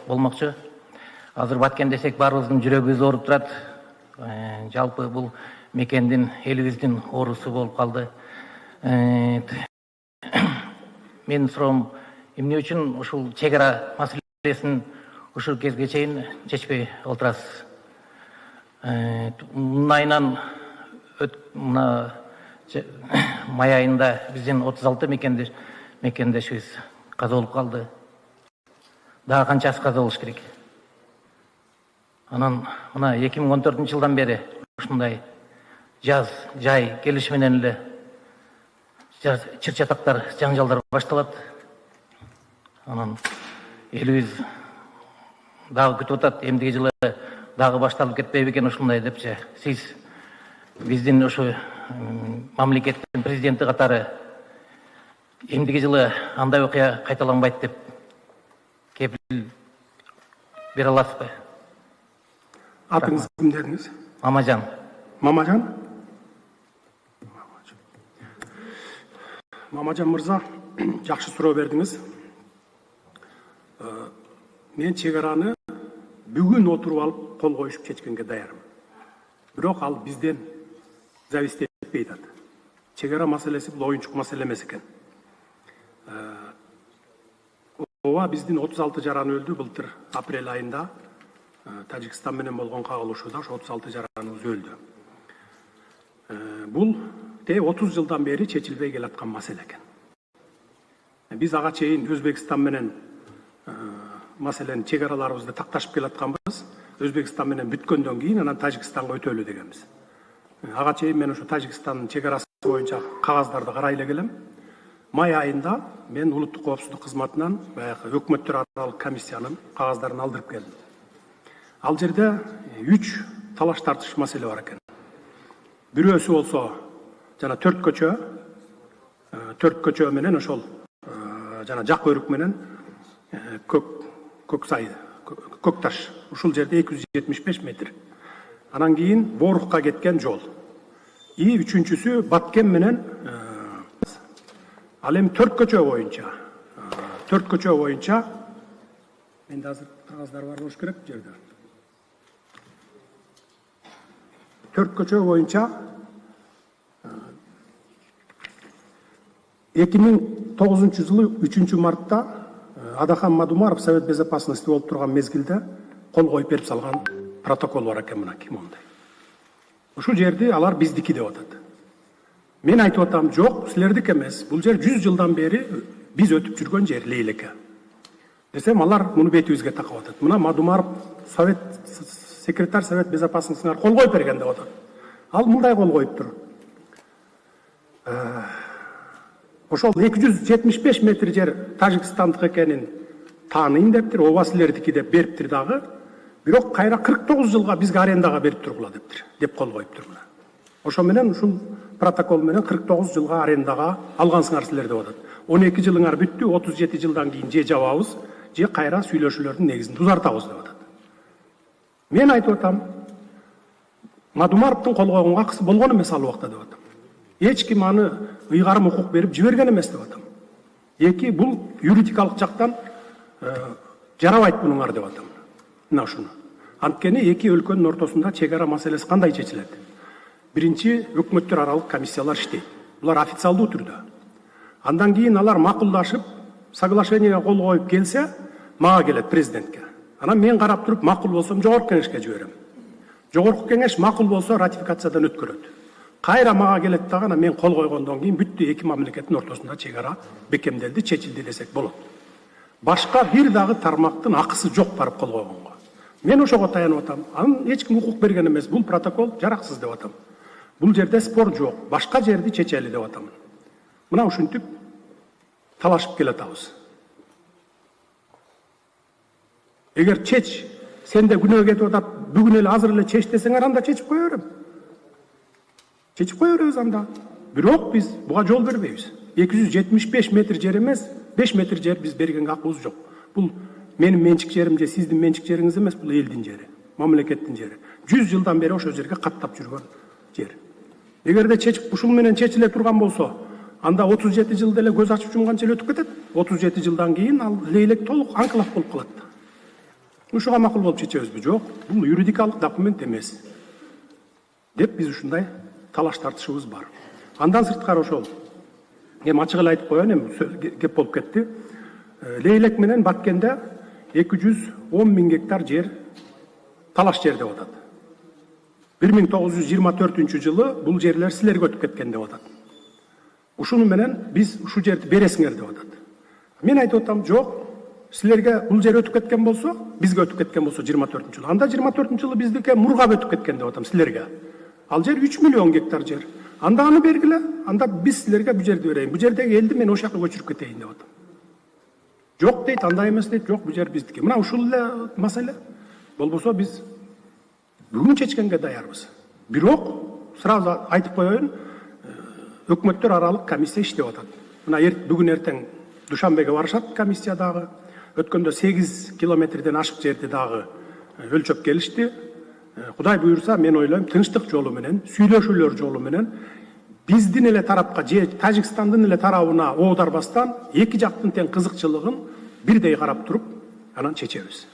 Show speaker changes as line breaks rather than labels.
болмокчу. Азыр Баткен десек баарыбыздын жүрөгүбүз ооруп турат. Жалпы бул мекендин элибиздин оорусу болуп калды. Мен суроом, эмне үчүн ушул чек ара маселесин ушул кезге чейин чечпей отурасыз? Мына май айында биздин 36 мекендешибиз каза болуп калды. Дагы канчасы каза болуш керек? Анан мына 2014 жылдан бери ушундай жаз жай келиш менен эле чыр чатактар, жаңжалдар башталат. Анан элибиз дагы күтүп атат, эмдиги жылы дагы башталып кетпейби экен ушундай депчи. Сиз биздин ушу мамлекеттин президенти катары эмдиги жылы андай окуя кайталанбайт деп кепил бере аласызбы?
Атыңыз ким дедиңиз?
Мамажан.
Мамажан? Мамажан мырза, жакшы суроо бердиңиз. Мен чек араны бүгүн отуруп алып кол коюшуп чечкенге даярмын. Бирок ал бизден зависит этпейт. Чек ара маселеси бул оюнчук маселе эмес экен. Ооба биздин 36 жаран өлдү былтыр апрель айында. Тажикстан менен болгон кагылышууда 36 жараныбыз өлдү. Бул 30 жылдан бери чечилбей келаткан маселе экен. Биз ага чейин Өзбекстан менен маселени чек араларыбызды такташып келатканбыз. Өзбекстан менен бүткөндөн кийин анан Тажикстанга өтөлү дегенбиз. Ага чейин мен ушу Тажикстандын чек арасы боюнча кагаздарды карай эле келем. Май айында мен улуттук коопсуздук кызматынан баягы өкмөттөр аралык комиссиянын кагаздарын алдырып келдим. Ал жерде 3 талаш тартыш маселе бар экен. Бирөөсү болсо жана 4 көчө менен ошол жана жак өрүк менен көк таш. Ушул жерде 275 метр. Анан кийин Борукка кеткен жол. И үчүнчүсү Баткен менен ал эми 4 көчө боюнча менде азыр кагаздар бар болуш керек бу жерде. 4 көчө боюнча 2009 жылы 3 мартта Адахан Мадумаров Совет Безопасности болуп турган мезгилде кол коюп берип салган протокол бар экен мынакей мондай. Ушул жерди алар биздики деп атат. Мен айтып атам, жок, силердики эмес. Бул жер 100 жылдан бери биз өтүп жүргөн жер Лейлеке. Десем, алар муну бетибизге такап атат. Мына Мадумаров секретарь Совет Безопасностьна кол коюп берген деп атат. Ал мындай кол коюптур. Ошол 275 метр жер Тажикстандык экенин тааныйм дептир, ооба силердики деп бериптир дагы. Бирок кайра 49 жылга бизге арендага берип тургула дептир, деп кол коюптур мына. Ошо менен ушул протокол менен 49 жылга арендага алгансыңар силер деп атат. 12 жылыңар бүттү, 37 жылдан кийин же жабабыз, же кайра сүйлөшүүлөрдүн негизинде узартабыз деп атат. Мен айтып атам, Мадумаровдун кол койгонго акысы болгон эмес ал убакта деп атам. Эч ким аны ыйгарым укук берип жиберген эмес деп атам. Эки, бул юридикалык жактан жарабайт мунуңар деп атам. Мына ушуну. Анткени эки өлкөнүн ортосунда чек ара маселеси кандай чечилет? Биринчи, өкмөттөр аралык комиссиялар иштейт. Булар официалдуу түрдө. Андан кийин алар макулдашып, соглашениеге кол коюп келсе, мага келет президентке. Анан мен карап туруп макул болсом жогорку кеңешке жиберем. Жогорку кеңеш макул болсо ратификациядан өткөрөт. Кайра мага келет дагы, анан мен кол койгондон кийин бүттү эки мамлекеттин ортосунда чек ара бекемделди, чечилди десек болот. Башка бир дагы тармактын акысы жок барып кол койгонго. Мен ошого таянып атам. Анын эч ким укук берген эмес. Бул протокол жараксыз деп атам. Бул жерде спор жок. Башка жерди чечели деп атам. Мына ушинтип талашып келатабыз. Эгер чеч, сенде күнөө кетип атат, бүгүн эле азыр эле чеч десеңер, анда чечип кое берем. Чечип кое беребиз анда. Бирок биз буга жол бербейбиз. 275 метр жер эмес, 5 метр жер биз бергенге акыбыз жок. Бул менин менчик жерим же сиздин менчик жериңиз эмес, бул элдин жери, мамлекеттин жери. 100 жылдан бери ошол жерге каттап жүргөн жер. Эгерде чечип ушул менен чечиле турган болсо, анда 37 жылда эле көз ачып жумганча эле өтүп кетет. 37 жылдан кийин ал Лейлек толук анклав болуп калат. Ушуга макул болуп чечебизби? Жок, бул юридикалык документ эмес деп биз ушундай талаш тартышыбыз бар. Андан сырткары ошол эми ачык эле айтып коеюн, эми кеп болуп кетти. Лейлек менен Баткенде 210 000 гектар жер талаш жер деп атат. 1924 жылы бул жерлер силерге өтүп кеткен деп атат. Ушуну менен биз ушу жерди бересиңер деп атат. Мен айтып атам, жок, силерге бул жер өтүп кеткен болсо, бизге өтүп кеткен болсо 24 жылы. Анда 24 жылы биздике Мургап өтүп кеткен деп атам силерге. Ал жер 3 миллион гектар жер. Анда аны бергиле, анда биз силерге бул жерди берейин. Бул жердеги элди мен ошол жака көчүрүп кетейин деп атам. Жок дейт, андай эмес дейт. Жок, бул жер биздики. Мына ушул эле маселе. Болбосо биз бүгүн чечкенге даярбыз. Бирок сразу айтып коеюн, өкмөттөр аралык комиссия иштеп атат. Мына бүгүн эртең Душанбеге барышат комиссия дагы. Өткөндө 8 километрден ашык жерди дагы өлчөп келишти. Кудай буйрса, мен ойлойм, тынчтык жолу менен, сүйлөшүүлөр жолу менен биздин эле тарапка же Тажикстандын эле тарабына оодарбастан эки жактын тең кызыкчылыгын бирдей карап туруп анан чечебиз.